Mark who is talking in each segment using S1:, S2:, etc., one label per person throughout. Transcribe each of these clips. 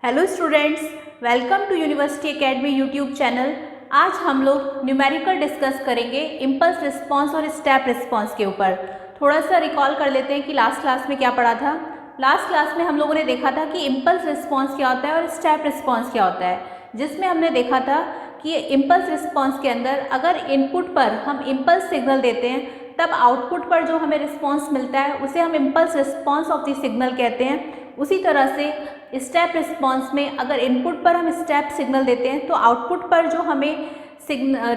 S1: Hello students, welcome to university academy YouTube channel. आज हम लोग न्यूमेरिकल डिस्कस करेंगे इम्पल्स रिस्पांस और स्टेप रिस्पांस के ऊपर। थोड़ा सा रिकॉल कर लेते हैं कि लास्ट क्लास में क्या पढ़ा था। लास्ट क्लास में हम लोगों ने देखा था कि इम्पल्स रिस्पांस क्या होता है और स्टेप रिस्पांस क्या होता है, जिसमें हमने देखा था कि इम्पल्स रिस्पांस के अंदर अगर इनपुट पर हम इम्पल्स सिग्नल देते हैं तब आउटपुट पर जो हमें रिस्पांस मिलता है उसे हम impulse response of the signal कहते हैं। उसी तरह से स्टेप रिस्पांस में अगर इनपुट पर हम स्टेप सिग्नल देते हैं तो आउटपुट पर जो हमें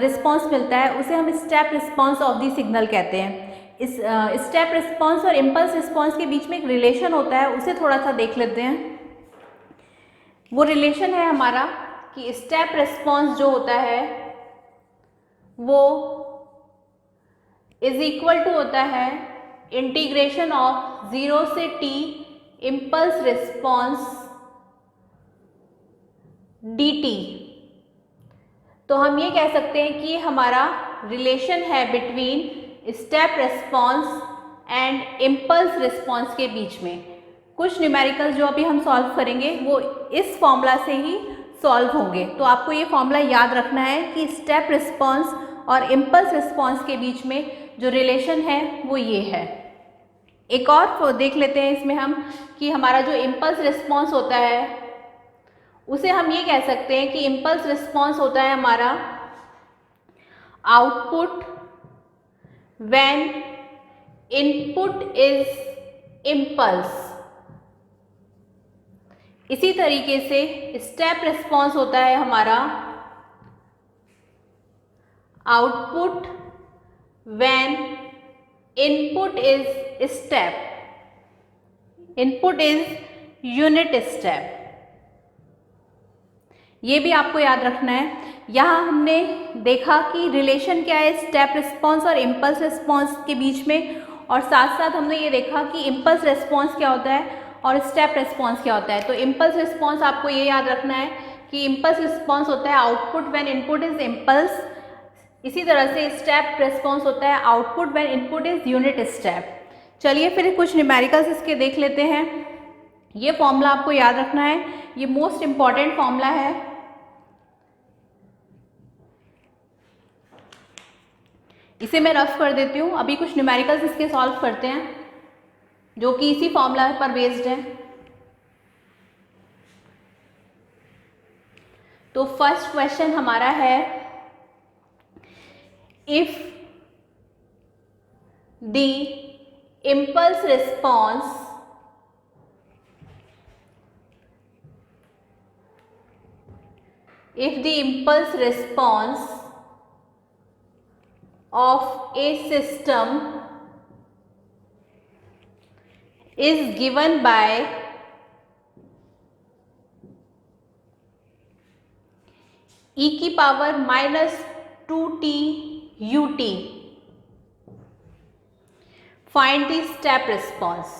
S1: रिस्पांस मिलता है उसे हम step response of the signal कहते हैं। इस स्टेप रिस्पांस और इम्पल्स रिस्पांस के बीच में एक रिलेशन होता है, उसे थोड़ा सा देख लेते हैं। वो रिलेशन है हमारा कि स्टेप रिस्पांस जो होता है वो इज इक्वल टू होता है इंटीग्रेशन ऑफ 0 से t इम्पल्स रिस्पांस dt। तो हम ये कह सकते हैं कि हमारा रिलेशन है between step response and impulse response के बीच में। कुछ न्यूमेरिकल जो अभी हम सॉल्व करेंगे वो इस फॉर्मूला से ही सॉल्व होंगे। तो आपको ये फॉर्मूला याद रखना है कि स्टेप रिस्पांस और इम्पल्स रिस्पांस के बीच में जो रिलेशन है वो ये है। एक और देख लेते हैं इसमें हम कि हमारा जो इम्पल्स रिस्पांस होता है उसे हम ये कह सकते हैं कि इम्पल्स रिस्पांस होता है हमारा output when input is impulse. इसी तरीके से स्टेप रिस्पांस होता है हमारा output when input is step, input is unit step. ये भी आपको याद रखना है। यहाँ हमने देखा कि रिलेशन क्या है स्टेप रिस्पांस और इम्पल्स रिस्पांस के बीच में, और साथ साथ हमने ये देखा कि इम्पल्स रिस्पांस क्या होता है और स्टेप रिस्पांस क्या होता है। तो इम्पल्स रिस्पांस आपको ये याद रखना है कि इम्पल्स रिस्पांस होता है output when input is impulse. इसी तरह से स्टेप रिस्पांस होता है output when input is unit step. चलिए फिर कुछ न्यूमेरिकल्स इसके देख लेते हैं। ये फॉर्मूला आपको याद रखना है, ये मोस्ट इंपॉर्टेंट फॉर्मूला है। इसे मैं रफ कर देती हूँ। अभी कुछ न्यूमेरिकल्स इसके सॉल्व करते हैं जो कि इसी फॉर्मूला पर बेस्ड है। तो फर्स्ट क्वेश्चन हमारा है, if the impulse response of a system is given by e की power -2t ut, find the step response।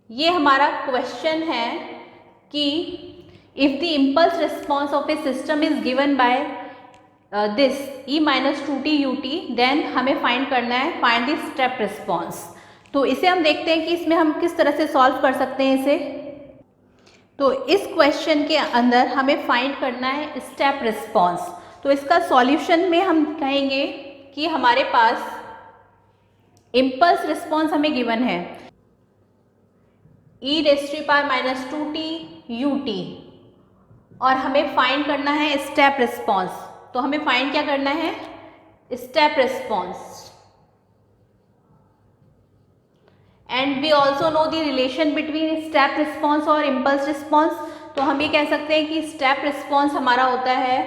S1: ये हमारा क्वेश्चन है कि if the impulse response of a system is given by this e -2t ut, then हमें find करना है find the step response. तो इसे हम देखते हैं कि इसमें हम किस तरह से सॉल्व कर सकते हैं इसे। तो इस क्वेश्चन के अंदर हमें फाइंड करना है स्टेप रिस्पांस। तो इसका सॉल्यूशन में हम कहेंगे कि हमारे पास इम्पल्स रिस्पांस हमें गिवन है e⁻⁻2t ut, और हमें फाइंड करना है स्टेप रिस्पांस। तो हमें फाइंड क्या करना है, step response. And we also know the relation between step response और इम्पल्स रिस्पांस। तो हम ये कह सकते हैं कि स्टेप रिस्पांस हमारा होता है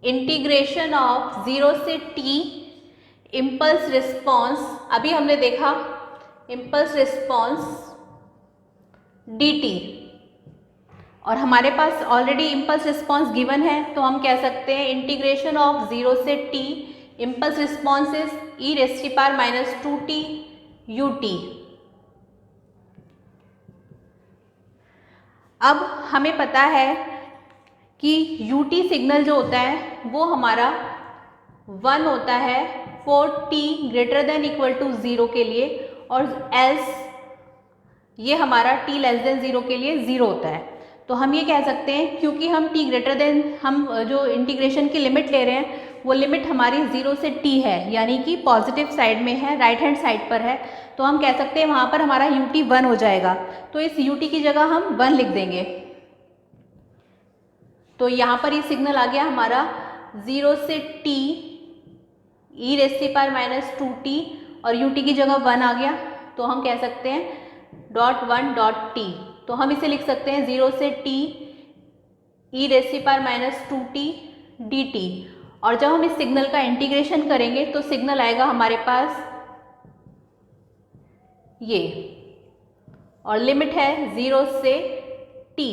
S1: इंटीग्रेशन ऑफ 0 से t इम्पल्स रिस्पांस। अभी हमने देखा इम्पल्स रिस्पांस dt, और हमारे पास ऑलरेडी इम्पल्स रिस्पांस गिवन है। तो हम कह सकते हैं इंटीग्रेशन ऑफ 0 से t impulse response is e⁻⁻2t ut। अब हमें पता है कि ut सिग्नल जो होता है वो हमारा 1 होता है for t greater than equal to 0 के लिए, और एल्स ये हमारा t लेस देन 0 के लिए 0 होता है। तो हम ये कह सकते हैं क्योंकि हम t ग्रेटर देन, हम जो इंटीग्रेशन की लिमिट ले रहे हैं वो लिमिट हमारी 0 से t है, यानी कि पॉजिटिव साइड में है, राइट हैंड साइड पर है, तो हम कह सकते हैं वहाँ पर हमारा ut 1 हो जाएगा। तो इस ut की जगह हम 1 लिख देंगे। तो यहाँ पर ये सिग्नल आ गया हमारा 0 से t e raise to power minus 2t और ut की जगह 1 आ गया, तो हम कह सकते हैं .1 .t। तो हम इसे लिख सकते हैं 0 से t e raise to power minus 2t dt। और जब हम इस सिग्नल का इंटीग्रेशन करेंगे तो सिग्नल आएगा हमारे पास ये, और लिमिट है 0 से t।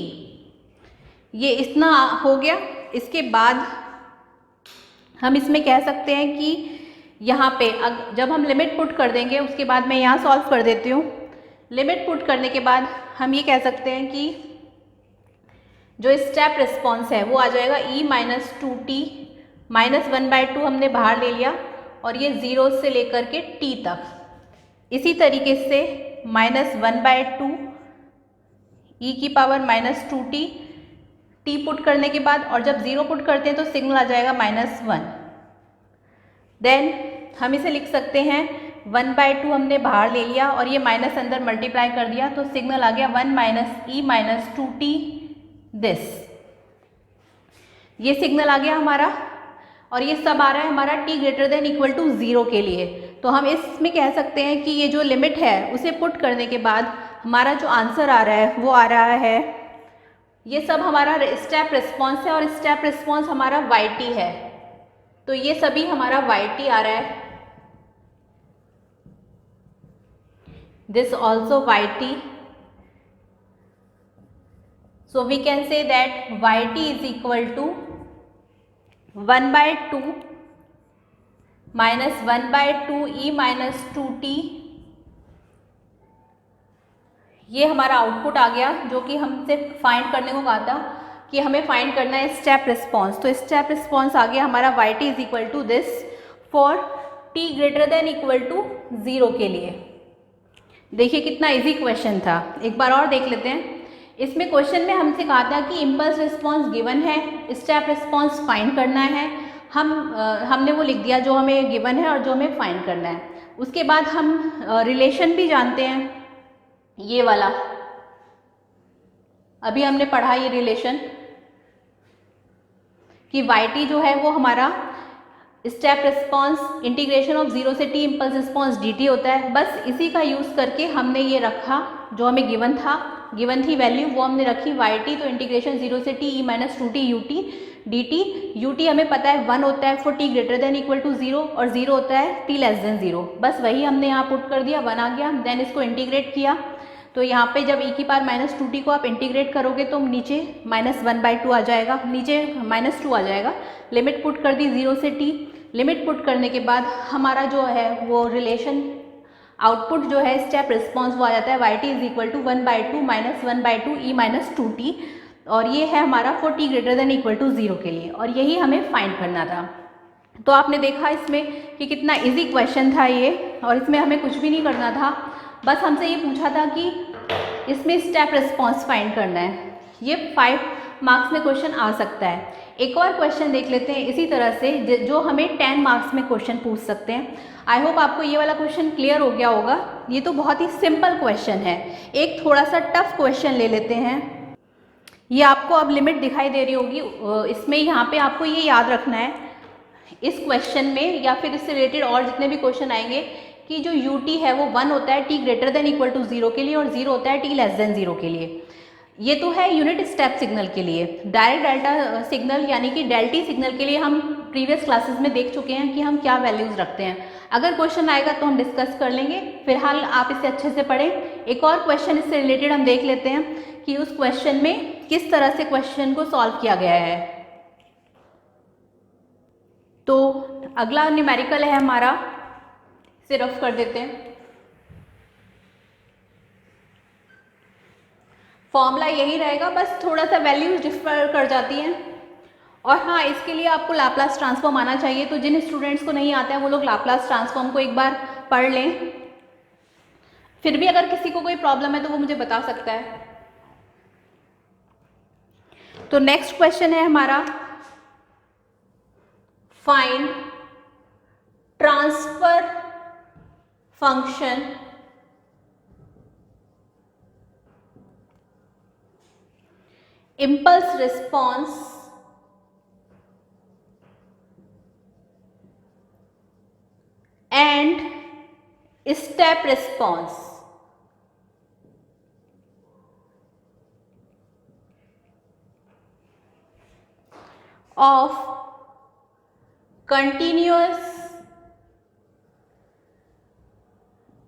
S1: ये इतना हो गया। इसके बाद हम इसमें कह सकते हैं कि यहाँ पे जब हम लिमिट पुट कर देंगे, उसके बाद मैं यहाँ सॉल्व कर देती हूँ। लिमिट पुट करने के बाद हम ये कह सकते हैं कि जो स्टेप रिस्पॉन्स है वो आ जाएगा e माइनस 2t माइनस 1/2 हमने बाहर ले लिया, और ये 0 से लेकर के t तक। इसी तरीके से माइनस 1/2 e की power minus 2t, t put करने के बाद, और जब 0 पुट करते हैं तो सिग्नल आ जाएगा -1। देन हम इसे लिख सकते हैं 1/2 हमने बाहर ले लिया और ये माइनस अंदर मल्टीप्लाई कर दिया, तो सिग्नल आ गया 1 minus e minus 2t this. ये सिग्नल आ गया हमारा, और ये सब आ रहा है हमारा t greater than equal to 0 के लिए। तो हम इसमें कह सकते हैं कि ये जो लिमिट है उसे पुट करने के बाद हमारा जो आंसर आ रहा है वो आ रहा है, ये सब हमारा स्टेप रिस्पॉन्स है, और स्टेप रिस्पॉन्स हमारा yt है। तो ये सभी हमारा yt आ रहा है, this also yt, so we can say that yt is equal to 1/2 minus 1/2 e minus 2t। ये हमारा आउटपुट आ गया, जो कि हमसे फाइंड करने को कहा था कि हमें फाइंड करना है स्टेप रिस्पॉन्स। तो स्टेप रिस्पॉन्स आ गया हमारा yt is equal to this for t greater than equal to 0 के लिए। देखिए कितना इजी क्वेश्चन था, एक बार और देख लेते हैं। इसमें क्वेश्चन में हमसे कहा था कि इम्पल्स रिस्पॉन्स गिवन है, स्टेप रिस्पॉन्स फाइंड करना है। हमने वो लिख दिया जो हमें गिवन है और जो हमें फाइंड करना है। उसके बाद हम रिलेशन भी जानते हैं, ये वाला अभी हमने पढ़ा ये रिलेशन कि yt जो है वो हमारा स्टेप रिस्पॉन्स इंटीग्रेशन ऑफ 0 से t इम्पल्स रिस्पॉन्स dt होता है। बस इसी का यूज़ करके हमने ये रखा, जो हमें गिवन था, गिवन थी वैल्यू वो हमने रखी yt। तो इंटीग्रेशन 0 से t e minus 2t ut dt, ut हमें पता है 1 होता है for t greater than equal to 0 और 0 होता है t लेस देन 0। बस वही हमने यहाँ पुट कर दिया, 1 आ गया। देन इसको इंटीग्रेट किया, तो यहाँ पे जब e की पावर माइनस 2t को आप इंटीग्रेट करोगे तो नीचे -1/2 आ जाएगा, नीचे -2 आ जाएगा। लिमिट पुट कर दी 0 से t। लिमिट पुट करने के बाद हमारा जो है वो रिलेशन आउटपुट जो है स्टेप रिस्पॉन्स वो आ जाता है yt is equal to 1/2 minus 1/2 e minus 2t, और ये है हमारा for t greater than equal to 0 के लिए, और यही हमें फाइंड करना था। तो आपने देखा इसमें कि कितना इजी क्वेश्चन था ये, और इसमें हमें कुछ भी नहीं करना था, बस हमसे ये पूछा था कि इसमें स्टेप रिस्पॉन्स फाइंड करना है। ये 5 मार्क्स में क्वेश्चन आ सकता है। एक और क्वेश्चन देख लेते हैं इसी तरह से, जो हमें 10 मार्क्स में क्वेश्चन पूछ सकते हैं। आई होप आपको ये वाला क्वेश्चन क्लियर हो गया होगा। ये तो बहुत ही सिंपल क्वेश्चन है। एक थोड़ा सा टफ क्वेश्चन ले लेते हैं। ये आपको अब लिमिट दिखाई दे रही होगी, इसमें यहाँ पे आपको ये याद रखना है इस क्वेश्चन में या फिर इससे रिलेटेड और जितने भी क्वेश्चन आएंगे कि जो ut है वो 1 होता है t greater than equal to 0 के लिए और 0 होता है t लेस देन 0 के लिए। ये तो है यूनिट स्टेप सिग्नल के लिए। डायरेक्ट डेल्टा सिग्नल यानी कि डेल्टी सिग्नल के लिए हम प्रीवियस क्लासेस में देख चुके हैं कि हम क्या वैल्यूज़ रखते हैं। अगर क्वेश्चन आएगा तो हम डिस्कस कर लेंगे, फिलहाल आप इसे अच्छे से पढ़ें। एक और क्वेश्चन इससे रिलेटेड हम देख लेते हैं कि उस क्वेश्चन में किस तरह से क्वेश्चन को सॉल्व किया गया है। तो अगला न्यूमेरिकल है हमारा, इसे रफ कर देते हैं। फॉर्मूला यही रहेगा, बस थोड़ा सा वैल्यूज डिफर कर जाती हैं। और हाँ, इसके लिए आपको लाप्लास ट्रांसफॉर्म आना चाहिए, तो जिन स्टूडेंट्स को नहीं आता है वो लोग लाप्लास ट्रांसफॉर्म को एक बार पढ़ लें। फिर भी अगर किसी को कोई प्रॉब्लम है तो वो मुझे बता सकता है। तो नेक्स्ट क्वेश्चन है हमारा, find transfer function impulse response and step response of continuous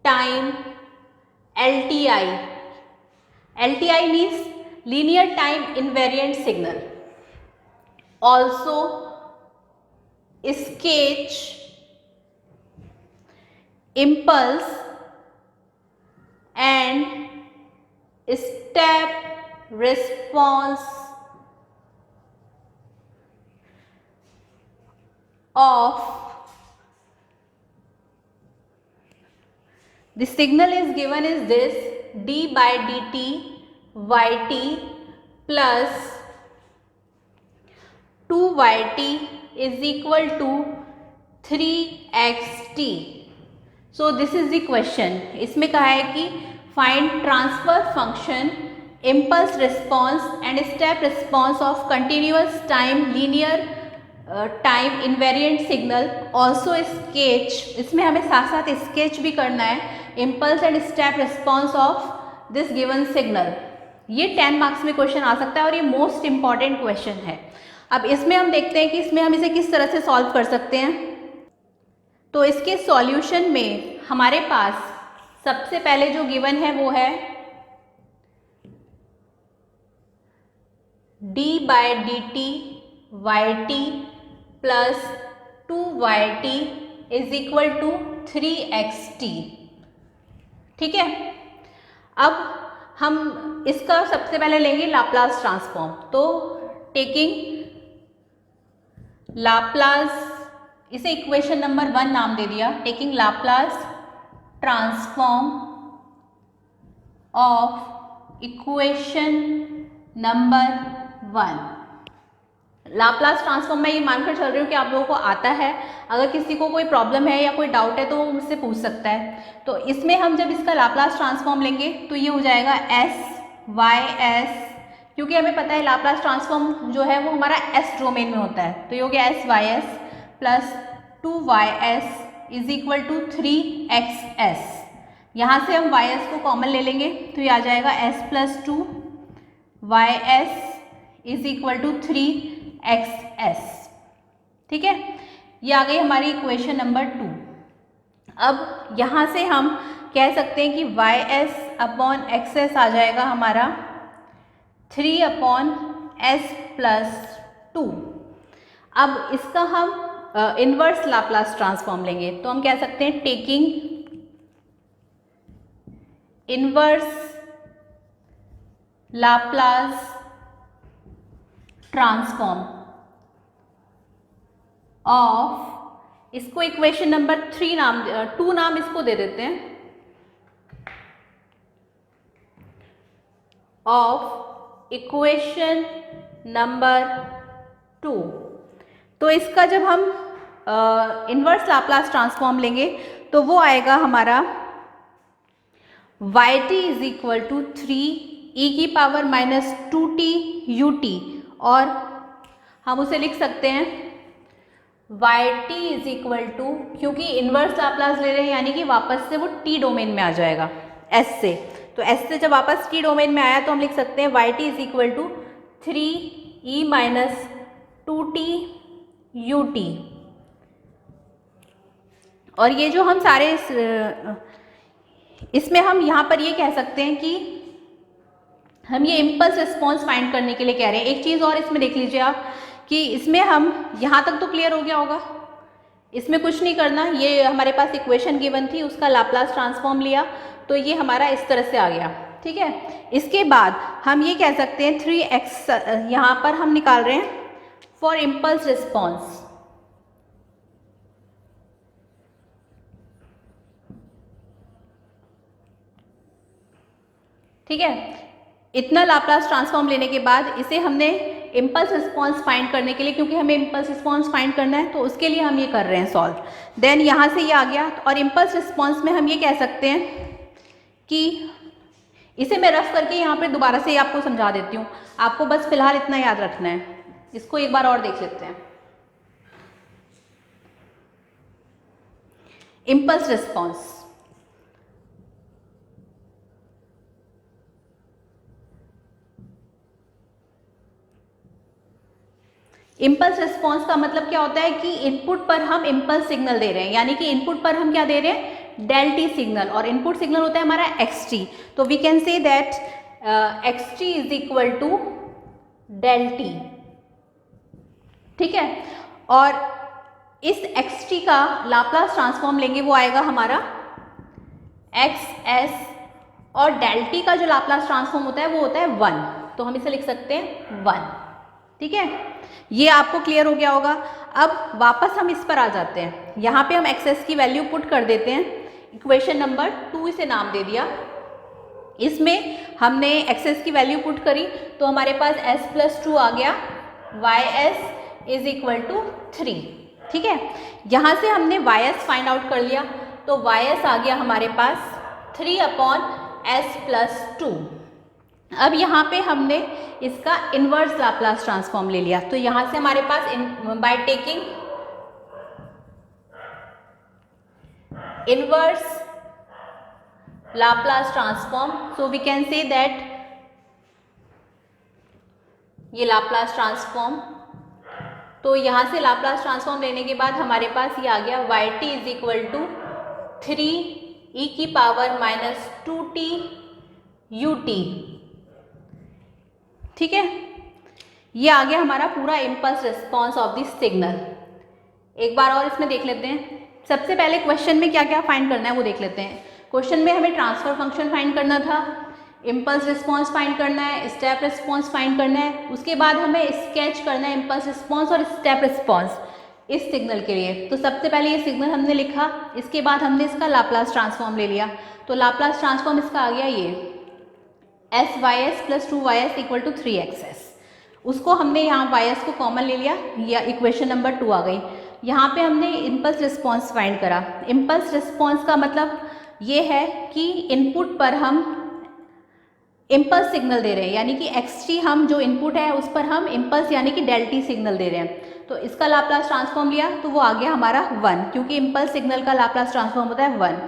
S1: time LTI. LTI means linear time invariant signal. Also sketch impulse and step response of the signal is given is this d by dt yt plus 2yt is equal to 3xt. So this is the question. इसमें कहा है कि find transfer function impulse response and step response of continuous time linear time invariant signal also sketch, इसमें हमें साथ साथ sketch भी करना है impulse and step response of this given signal. ये 10 मार्क्स में क्वेश्चन आ सकता है और ये मोस्ट इंपॉर्टेंट क्वेश्चन है। अब इसमें हम देखते हैं कि इसमें हम इसे किस तरह से सॉल्व कर सकते हैं। तो इसके सॉल्यूशन में हमारे पास सबसे पहले जो गिवन है वो है d by d t y t plus 2yt is equal to 3xt। ठीक है, अब हम इसका सबसे पहले लेंगे लाप्लास ट्रांसफॉर्म। तो टेकिंग लाप्लास, इसे इक्वेशन नंबर 1 नाम दे दिया, taking Laplace transform of equation number 1। लाप्लास ट्रांसफॉर्म मैं ये मानकर चल रही हूँ कि आप लोगों को आता है। अगर किसी को कोई प्रॉब्लम है या कोई डाउट है तो वो मुझसे पूछ सकता है। तो इसमें हम जब इसका लाप्लास ट्रांसफॉर्म लेंगे तो ये हो जाएगा एस वाई एस, क्योंकि हमें पता है लाप्लास ट्रांसफॉर्म जो है वो हमारा एस डोमेन में होता है। तो ये हो गया S Y S plus 2y(s) is equal to 3x(s). यहाँ से हम y(s) को कॉमन ले लेंगे तो ये आ जाएगा s plus 2y(s) is equal to 3x(s). ठीक है, ये आ गई हमारी इक्वेशन नंबर 2। अब यहाँ से हम कह सकते हैं कि y(s) अपॉन xs आ जाएगा हमारा 3/s प्लस 2। अब इसका हम इनवर्स लाप्लास ट्रांसफॉर्म लेंगे तो हम कह सकते हैं taking inverse Laplace transform of, इसको इक्वेशन नंबर 2 नाम इसको दे देते हैं, ऑफ इक्वेशन नंबर 2। तो इसका जब हम इनवर्स लाप्लास ट्रांसफॉर्म लेंगे तो वो आएगा हमारा yt is equal to 3e⁻⁻2t ut, और हम उसे लिख सकते हैं yt इज इक्वल टू, क्योंकि इनवर्स लाप्लास ले रहे हैं यानी कि वापस से वो t डोमेन में आ जाएगा s से। तो s से जब वापस t डोमेन में आया तो हम लिख सकते हैं yt is equal to 3e⁻2t ut। और ये जो हम सारे इसमें हम यहाँ पर ये कह सकते हैं कि हम ये इम्पल्स रिस्पॉन्स फाइंड करने के लिए कह रहे हैं। एक चीज़ और इसमें देख लीजिए आप कि इसमें हम यहाँ तक तो क्लियर हो गया होगा, इसमें कुछ नहीं करना। ये हमारे पास इक्वेशन गिवन थी, उसका लाप्लास ट्रांसफॉर्म लिया तो ये हमारा इस तरह से आ गया। ठीक है, इसके बाद हम ये कह सकते हैं 3x यहाँ पर हम निकाल रहे हैं फॉर इम्पल्स रिस्पॉन्स। ठीक है। इतना लाप्लास ट्रांसफॉर्म लेने के बाद इसे हमने इम्पल्स रिस्पॉन्स फाइंड करने के लिए, क्योंकि हमें इम्पल्स रिस्पॉन्स फाइंड करना है तो उसके लिए हम ये कर रहे हैं सॉल्व। देन यहाँ से ये आ गया, और इम्पल्स रिस्पॉन्स में हम ये कह सकते हैं कि इसे मैं रफ करके यहाँ पे दोबारा से आपको समझा देती हूँ, आपको बस फिलहाल इतना याद रखना है। इसको एक बार और देख लेते हैं। इम्पल्स रिस्पॉन्स, इम्पल्स रिस्पॉन्स का मतलब क्या होता है कि इनपुट पर हम इम्पल्स सिग्नल दे रहे हैं, यानी कि इनपुट पर हम क्या दे रहे हैं, डेल टी सिग्नल, और इनपुट सिग्नल होता है हमारा एक्स टी। तो we can say that x t is equal to del t. ठीक है, और इस एक्स टी का लाप्लास ट्रांसफॉर्म लेंगे, वो आएगा हमारा एक्स एस, और डेल टी का जो लाप्लास ट्रांसफॉर्म होता है वो होता है 1, तो हम इसे लिख सकते हैं 1। ठीक है, ये आपको क्लियर हो गया होगा। अब वापस हम इस पर आ जाते हैं, यहाँ पे हम एक्सेस की वैल्यू पुट कर देते हैं। इक्वेशन नंबर 2 इसे नाम दे दिया, इसमें हमने एक्सेस की वैल्यू पुट करी तो हमारे पास s प्लस 2 आ गया, ys इज इक्वल टू 3। ठीक है, यहाँ से हमने ys फाइंड आउट कर लिया, तो ys आ गया हमारे पास 3 अपॉन s प्लस 2। अब यहाँ पे हमने इसका इन्वर्स लाप्लास ट्रांसफॉर्म ले लिया, तो यहाँ से हमारे पास by taking inverse Laplace transform, so we can say that ये लाप्लास ट्रांसफॉर्म, तो यहाँ से लाप्लास ट्रांसफॉर्म लेने के बाद हमारे पास ये आ गया yt is equal to 3 e की पावर माइनस 2t ut। ठीक है, ये आ गया हमारा पूरा impulse response of this signal. एक बार और इसमें देख लेते हैं। सबसे पहले क्वेश्चन में क्या क्या फाइंड करना है वो देख लेते हैं। क्वेश्चन में हमें ट्रांसफर फंक्शन फाइंड करना था, इम्पल्स रिस्पॉन्स फाइंड करना है, स्टेप रिस्पॉन्स फाइंड करना है, उसके बाद हमें स्केच करना है इम्पल्स रिस्पॉन्स और स्टेप रिस्पॉन्स इस सिग्नल के लिए। तो सबसे पहले ये सिग्नल हमने लिखा, इसके बाद हमने इसका लाप्लास ट्रांसफॉर्म ले लिया, तो लाप्लास ट्रांसफॉर्म इसका आ गया ये S Y S plus 2y equal to 3xs। उसको हमने यहाँ y को कॉमन ले लिया, या इक्वेशन नंबर 2 आ गई। यहाँ पे हमने इम्पल्स रिस्पॉन्स फाइंड करा। इम्पल्स रिस्पॉन्स का मतलब ये है कि इनपुट पर हम इम्पल्स सिग्नल दे रहे हैं, यानी कि xt हम जो इनपुट है उस पर हम इम्पल्स यानी कि डेल टी सिग्नल दे रहे हैं। तो इसका लाप्लास ट्रांसफॉर्म लिया तो वो आ गया हमारा 1, क्योंकि इम्पल्स सिग्नल का लाप्लास ट्रांसफॉर्म होता है 1।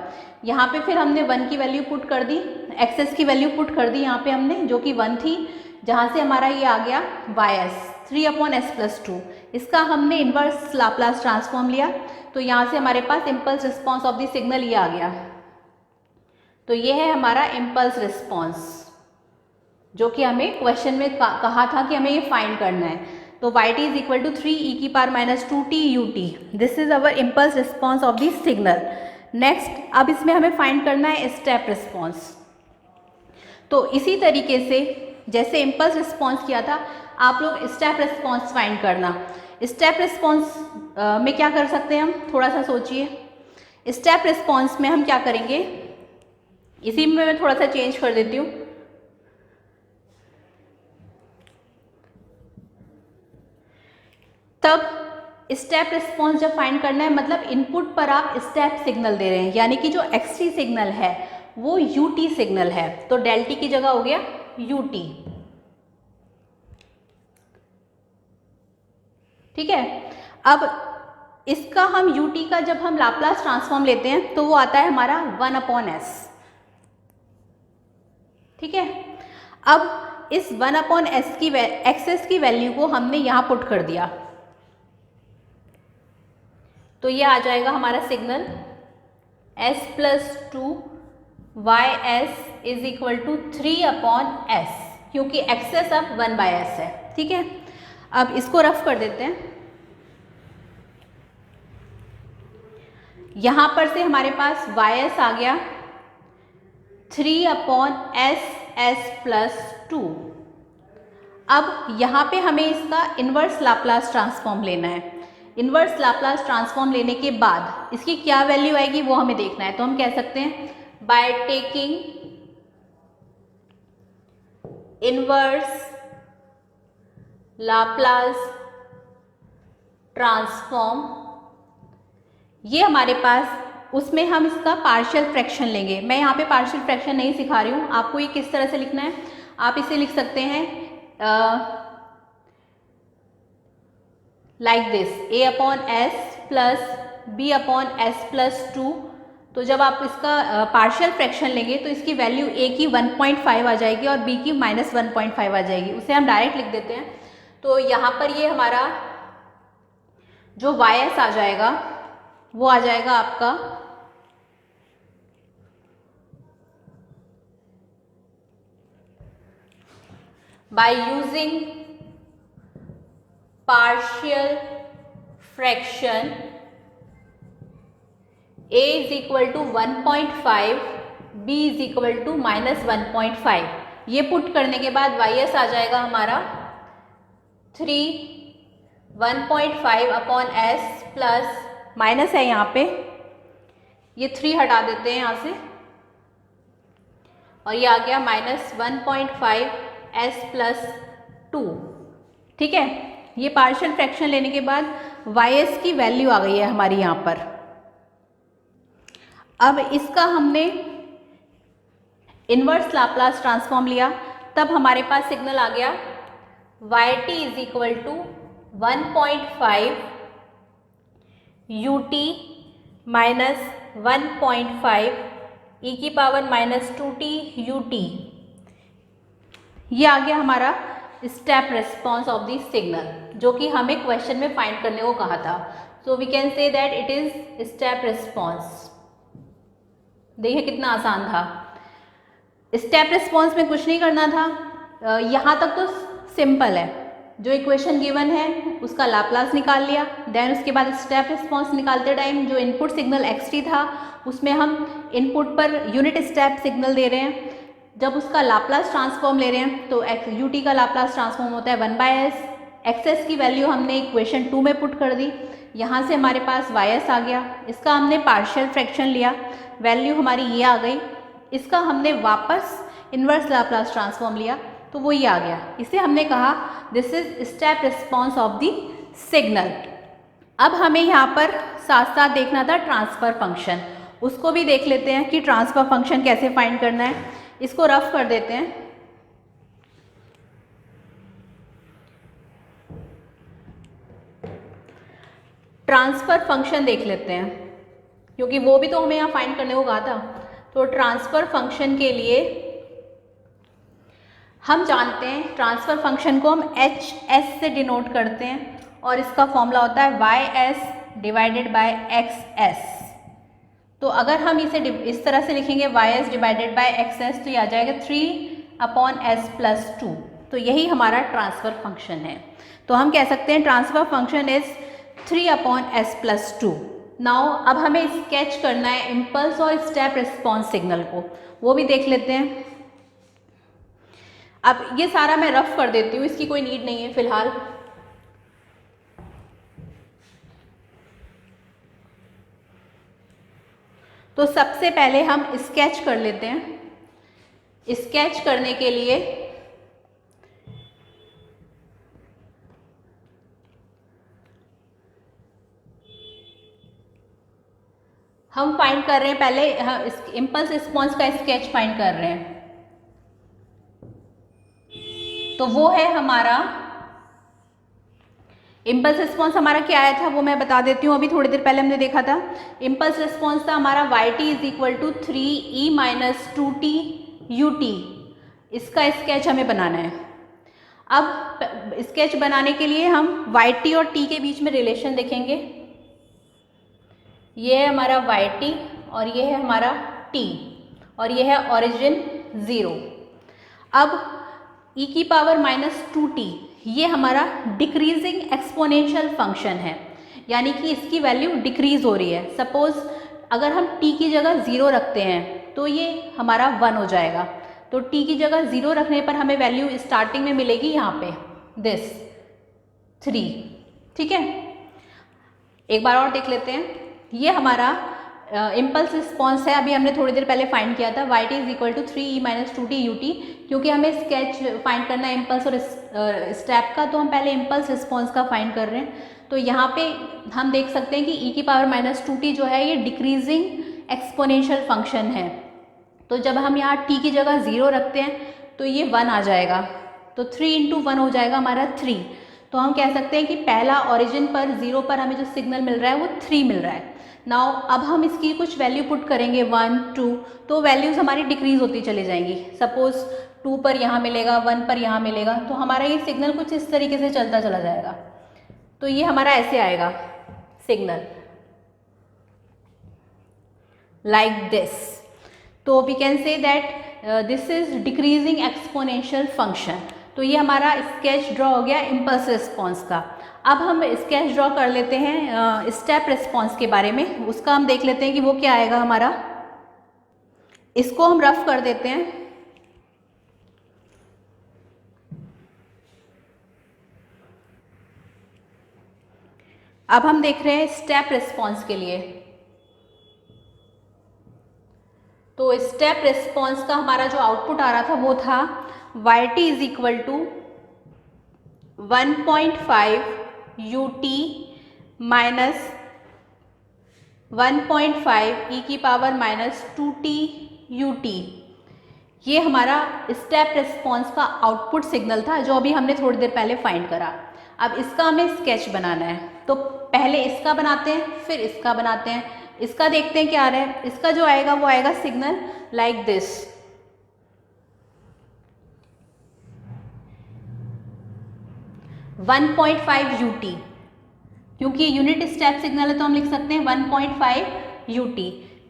S1: यहाँ पे फिर हमने 1 की वैल्यू पुट कर दी, एक्सेस की वैल्यू पुट कर दी यहाँ पे हमने, जो कि 1 थी, जहाँ से हमारा ये आ गया ys 3 अपॉन s प्लस 2। इसका हमने इन्वर्स लाप्लास ट्रांसफॉर्म लिया, तो यहाँ से हमारे पास impulse response of the signal ये आ गया। तो ये है हमारा इम्पल्स रिस्पॉन्स, जो कि हमें क्वेश्चन में कहा था कि हमें ये फाइंड करना है। तो yt is equal to 3 e की power minus 2t ut। This is our impulse response of this signal. Next, अब इसमें हमें फाइंड करना है स्टेप रिस्पॉन्स। तो इसी तरीके से जैसे इम्पल्स रिस्पॉन्स किया था, आप लोग स्टेप रिस्पॉन्स फाइंड करना। स्टेप रिस्पॉन्स में क्या कर सकते हैं हम, थोड़ा सा सोचिए। स्टेप रिस्पॉन्स में हम क्या करेंगे, इसी में मैं थोड़ा सा चेंज कर देती हूँ। तब स्टेप रिस्पॉन्स जब फाइंड करना है, मतलब इनपुट पर आप स्टेप सिग्नल दे रहे हैं, यानी कि जो xt सिग्नल है वो ut सिग्नल है, तो डेल टी की जगह हो गया ut। ठीक है, अब इसका हम ut का जब हम लाप्लास ट्रांसफॉर्म लेते हैं तो वो आता है हमारा 1 अपॉन s। ठीक है, अब इस 1 अपॉन s की एक्सेस की वैल्यू को हमने यहाँ पुट कर दिया, तो ये आ जाएगा हमारा signal s plus 2 ys is equal to 3 upon s, क्योंकि एक्सेस अब 1 बाय s है। ठीक है, अब इसको रफ कर देते हैं। यहाँ पर से हमारे पास ys आ गया 3 अपॉन s प्लस 2। अब यहाँ पे हमें इसका इन्वर्स लाप्लास ट्रांसफॉर्म लेना है। इन्वर्स लाप्लास ट्रांसफॉर्म लेने के बाद इसकी क्या वैल्यू आएगी वो हमें देखना है। तो हम कह सकते हैं by taking inverse Laplace transform, ये हमारे पास, उसमें हम इसका पार्शियल फ्रैक्शन लेंगे। मैं यहाँ पे पार्शियल फ्रैक्शन नहीं सिखा रही हूँ, आपको ये किस तरह से लिखना है, आप इसे लिख सकते हैं like this, a upon S plus B upon S plus 2। तो जब आप इसका पार्शियल फ्रैक्शन लेंगे तो इसकी वैल्यू a की 1.5 आ जाएगी और b की -1.5 आ जाएगी, उसे हम डायरेक्ट लिख देते हैं। तो यहाँ पर ये हमारा जो ys आ जाएगा वो आ जाएगा आपका by using partial fraction a is equal to 1.5, b is equal to -1.5। ये पुट करने के बाद ys आ जाएगा हमारा 1.5 अपॉन एस प्लस, माइनस है यहाँ पे, ये 3 हटा देते हैं यहाँ से और ये आ गया -1.5 एस प्लस 2। ठीक है, ये पार्शियल फ्रैक्शन लेने के बाद ys की वैल्यू आ गई है हमारी यहाँ पर। अब इसका हमने इनवर्स लाप्लास ट्रांसफॉर्म लिया, तब हमारे पास सिग्नल आ गया yt is equal to 1.5 ut minus 1.5 e की पावर -2t ut। ये आ गया हमारा step response of the signal, जो कि हमें क्वेश्चन में फाइंड करने को कहा था। So we can say that it is step response. देखिए कितना आसान था। स्टेप रिस्पॉन्स में कुछ नहीं करना था, यहाँ तक तो सिंपल है। जो इक्वेशन गिवन है उसका लाप्लास निकाल लिया, देन उसके बाद स्टेप रिस्पॉन्स निकालते टाइम जो इनपुट सिग्नल xt था उसमें हम input per unit step signal दे रहे हैं। जब उसका लाप्लास ट्रांसफॉर्म ले रहे हैं तो ut का लाप्लास ट्रांसफॉर्म होता है 1/s। xs की वैल्यू हमने इक्वेशन 2 में पुट कर दी, यहाँ से हमारे पास ys आ गया। इसका हमने पार्शियल फ्रैक्शन लिया, वैल्यू हमारी ये आ गई। इसका हमने वापस इन्वर्स लाप्लास ट्रांसफॉर्म लिया तो वो ये आ गया। इसे हमने कहा this is step response of the signal. अब हमें यहाँ पर साथ साथ देखना था ट्रांसफर फंक्शन, उसको भी देख लेते हैं कि ट्रांसफर फंक्शन कैसे फाइंड करना है। इसको रफ कर देते हैं। ट्रांसफर फंक्शन देख लेते हैं, क्योंकि वो भी तो हमें यहाँ फाइंड करने को कहा था। तो ट्रांसफर फंक्शन के लिए हम जानते हैं, ट्रांसफर फंक्शन को हम HS से डिनोट करते हैं और इसका फॉर्मूला होता है YS डिवाइडेड बाय XS। तो अगर हम इसे इस तरह से लिखेंगे YS डिवाइडेड बाय XS तो ये आ जाएगा 3/s प्लस 2। तो यही हमारा ट्रांसफर फंक्शन है। तो हम कह सकते हैं transfer function is 3/s plus 2। Now अब हमें स्केच करना है इम्पल्स और स्टेप रिस्पॉन्स सिग्नल को, वो भी देख लेते हैं। अब ये सारा मैं रफ कर देती हूँ, इसकी कोई नीड नहीं है फिलहाल। तो सबसे पहले हम स्केच कर लेते हैं। स्केच करने के लिए हम फाइंड कर रहे हैं, पहले इम्पल्स रिस्पॉन्स का स्केच फाइंड कर रहे हैं। तो वो है हमारा इम्पल्स रिस्पॉन्स हमारा क्या आया था वो मैं बता देती हूँ। अभी थोड़ी देर पहले हमने देखा था इम्पल्स रिस्पॉन्स था हमारा yt is equal to 3e minus 2t ut। इसका स्केच हमें बनाना है। अब स्केच बनाने के लिए हम yt और t के बीच में रिलेशन देखेंगे। ये है हमारा yt और ये है हमारा t और ये है ओरिजिन 0। अब e की पावर -2t ये हमारा डिक्रीजिंग एक्सपोनेंशियल फंक्शन है, यानी कि इसकी वैल्यू डिक्रीज हो रही है। सपोज अगर हम t की जगह 0 रखते हैं तो ये हमारा 1 हो जाएगा। तो t की जगह 0 रखने पर हमें वैल्यू स्टार्टिंग में मिलेगी यहाँ पे दिस 3। ठीक है, एक बार और देख लेते हैं। ये हमारा इम्पल्स रिस्पॉन्स है, अभी हमने थोड़ी देर पहले फाइंड किया था, y t is equal to 3e minus 2t ut, क्योंकि हमें स्केच फाइंड करना है इम्पल्स और स्टेप का, तो हम पहले इम्पल्स रिस्पॉन्स का फाइंड कर रहे हैं। तो यहाँ पे हम देख सकते हैं कि e की पावर माइनस 2t जो है ये डिक्रीजिंग एक्सपोनेंशियल फंक्शन है। तो जब हम यहाँ t की जगह 0 रखते हैं तो ये 1 आ जाएगा, तो 3 इंटू 1 हो जाएगा हमारा 3। तो हम कह सकते हैं कि पहला ओरिजिन पर 0 पर हमें जो सिग्नल मिल रहा है वो 3 मिल रहा है। नाउ अब हम इसकी कुछ वैल्यू पुट करेंगे 1 2, तो वैल्यूज़ हमारी डिक्रीज होती चली जाएंगी। सपोज 2 पर यहाँ मिलेगा, 1 पर यहाँ मिलेगा, तो हमारा ये सिग्नल कुछ इस तरीके से चलता चला जाएगा। तो ये हमारा ऐसे आएगा सिग्नल लाइक दिस। तो we can say that this is decreasing exponential function. तो ये हमारा स्केच ड्रॉ हो गया इम्पल्स रिस्पॉन्स का। अब हम स्केच ड्रॉ कर लेते हैं स्टेप रिस्पॉन्स के बारे में, उसका हम देख लेते हैं कि वो क्या आएगा हमारा। इसको हम रफ कर देते हैं। अब हम देख रहे हैं स्टेप रिस्पॉन्स के लिए। तो स्टेप रिस्पॉन्स का हमारा जो आउटपुट आ रहा था वो था yt is equal to 1.5 ut minus 1.5 e की पावर माइनस 2t ut। ये हमारा स्टेप रिस्पॉन्स का आउटपुट सिग्नल था जो अभी हमने थोड़ी देर पहले फाइंड करा। अब इसका हमें स्केच बनाना है, तो पहले इसका बनाते हैं फिर इसका बनाते हैं। इसका देखते हैं क्या आ रहा है। इसका जो आएगा वो आएगा signal like this. One 1.5 ut, क्योंकि यूनिट स्टेप सिग्नल है तो हम लिख सकते हैं 1.5 ut।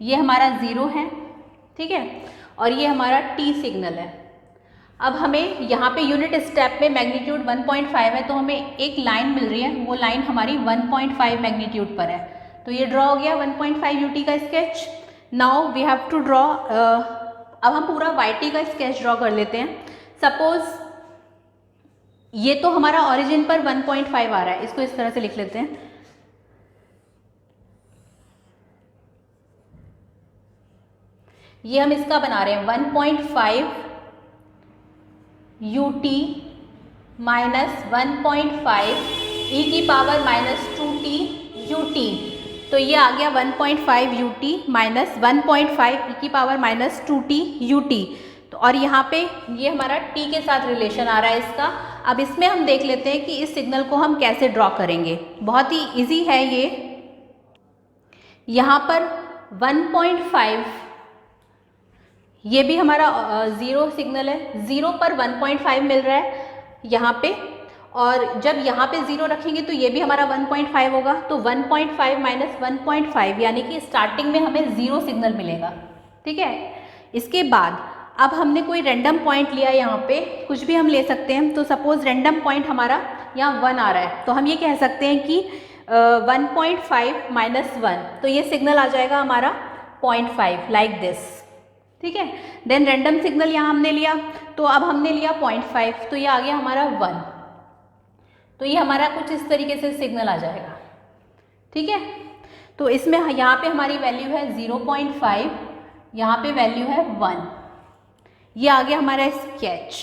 S1: ये हमारा 0 है, ठीक है, और ये हमारा t सिग्नल है। अब हमें यहाँ पे यूनिट स्टेप में मैग्नीट्यूड 1.5 है, तो हमें एक लाइन मिल रही है, वो लाइन हमारी 1.5 मैग्नीट्यूड पर है। तो ये ड्रॉ हो गया 1.5 ut का sketch. Now we have to draw, अब हम पूरा yt का स्केच ड्रॉ कर लेते हैं। सपोज ये तो हमारा ओरिजिन पर 1.5 आ रहा है, इसको इस तरह से लिख लेते हैं। ये हम इसका बना रहे हैं 1.5 ut माइनस 1.5 e की पावर माइनस 2t ut। तो ये आ गया 1.5 ut माइनस 1.5 e की पावर माइनस 2t ut। तो और यहाँ पे ये हमारा t के साथ रिलेशन आ रहा है इसका। अब इसमें हम देख लेते हैं कि इस सिग्नल को हम कैसे ड्रॉ करेंगे। बहुत ही इजी है ये। यहाँ पर 1.5, ये भी हमारा 0 सिग्नल है, 0 पर 1.5 मिल रहा है यहाँ पे, और जब यहाँ पे 0 रखेंगे तो ये भी हमारा 1.5 होगा। तो 1.5 माइनस 1.5 यानी कि स्टार्टिंग में हमें 0 सिग्नल मिलेगा, ठीक है। इसके बाद अब हमने कोई रैंडम पॉइंट लिया, यहाँ पे कुछ भी हम ले सकते हैं। तो सपोज रैंडम पॉइंट हमारा यहाँ 1 आ रहा है, तो हम ये कह सकते हैं कि 1.5 माइनस 1, तो ये सिग्नल आ जाएगा हमारा 0.5 लाइक दिस, ठीक है। देन रैंडम सिग्नल यहाँ हमने लिया, तो अब हमने लिया 0.5, तो ये आ गया हमारा 1। तो ये हमारा कुछ इस तरीके से सिग्नल आ जाएगा, ठीक है। तो इसमें यहाँ पे हमारी वैल्यू है 0.5, यहाँ पे वैल्यू है 1। ये आ गया हमारा स्केच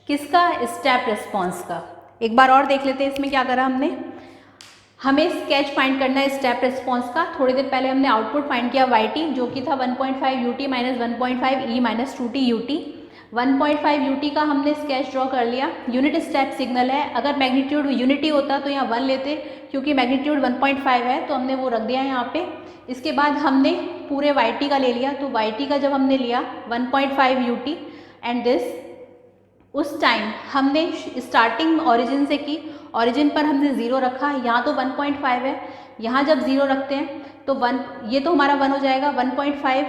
S1: किसका, स्टेप रिस्पॉन्स का। एक बार और देख लेते हैं इसमें क्या करा हमने। हमें स्केच फाइंड करना है स्टेप रिस्पॉन्स का। थोड़ी देर पहले हमने आउटपुट फाइंड किया yt, जो कि था 1.5 ut minus 1.5 e minus 2t ut। 1.5 ut का हमने स्केच ड्रॉ कर लिया। यूनिट स्टेप सिग्नल है, अगर मैग्नीट्यूड यूनिटी होता तो यहाँ 1 लेते, क्योंकि मैग्नीट्यूड 1.5 है तो हमने वो रख दिया यहाँ पे। इसके बाद हमने पूरे yt का ले लिया, तो yt का जब हमने लिया 1.5 ut एंड दिस, उस टाइम हमने स्टार्टिंग ओरिजिन से की, ओरिजिन पर हमने 0 रखा, यहाँ तो 1.5 है, यहाँ जब 0 रखते हैं तो 1, ये तो हमारा 1 हो जाएगा। 1.5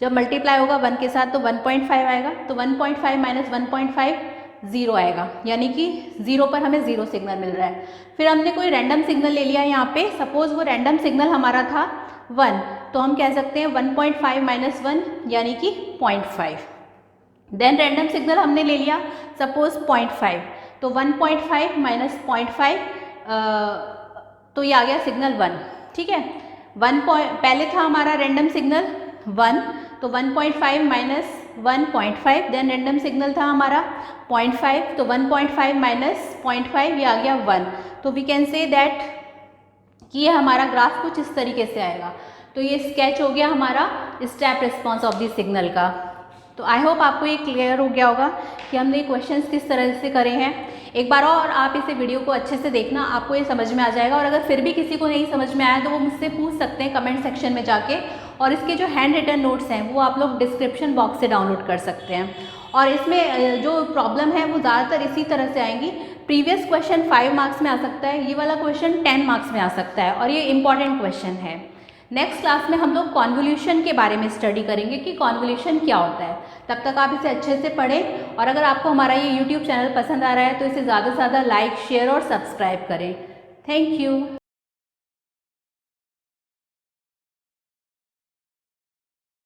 S1: जब मल्टीप्लाई होगा 1 के साथ तो 1.5 आएगा, तो 1.5 माइनस 1.5 0 आएगा, यानी कि 0 पर हमें 0 सिग्नल मिल रहा है। फिर हमने कोई रैंडम सिग्नल ले लिया यहाँ पे, सपोज वो रैंडम सिग्नल हमारा था 1, तो हम कह सकते हैं 1.5 माइनस 1 यानी कि 0.5। देन रैंडम सिग्नल हमने ले लिया सपोज 0.5, तो 1.5 माइनस 0.5, तो ये आ गया सिग्नल 1, ठीक है। पहले था हमारा रैंडम सिग्नल 1, तो 1.5 माइनस 1.5, देन रैंडम सिग्नल था हमारा 0.5, तो 1.5 माइनस 0.5 ये आ गया 1। तो वी कैन से दैट कि ये हमारा ग्राफ कुछ इस तरीके से आएगा। तो ये स्केच हो गया हमारा step response of the signal का। तो आई होप आपको ये क्लियर हो गया होगा कि हमने ये क्वेश्चंस किस तरह से करे हैं। एक बार और आप इसे वीडियो को अच्छे से देखना, आपको ये समझ में आ जाएगा। और अगर फिर भी किसी को नहीं समझ में आया तो वो मुझसे पूछ सकते हैं कमेंट सेक्शन में जाके, और इसके जो हैंड रिटन नोट्स हैं वो आप लोग डिस्क्रिप्शन बॉक्स से डाउनलोड कर सकते हैं। और इसमें जो प्रॉब्लम है वो ज़्यादातर इसी तरह से आएंगी। प्रीवियस क्वेश्चन 5 मार्क्स में आ सकता है, ये वाला क्वेश्चन 10 मार्क्स में आ सकता है, और ये इंपॉर्टेंट क्वेश्चन है। नेक्स्ट क्लास में हम लोग कॉन्वोल्यूशन के बारे में स्टडी करेंगे कि कॉन्वोल्यूशन क्या होता है। तब तक आप इसे अच्छे से पढ़ें, और अगर आपको हमारा ये यूट्यूब चैनल पसंद आ रहा है तो इसे ज़्यादा से ज़्यादा लाइक, शेयर और सब्सक्राइब करें। Thank you.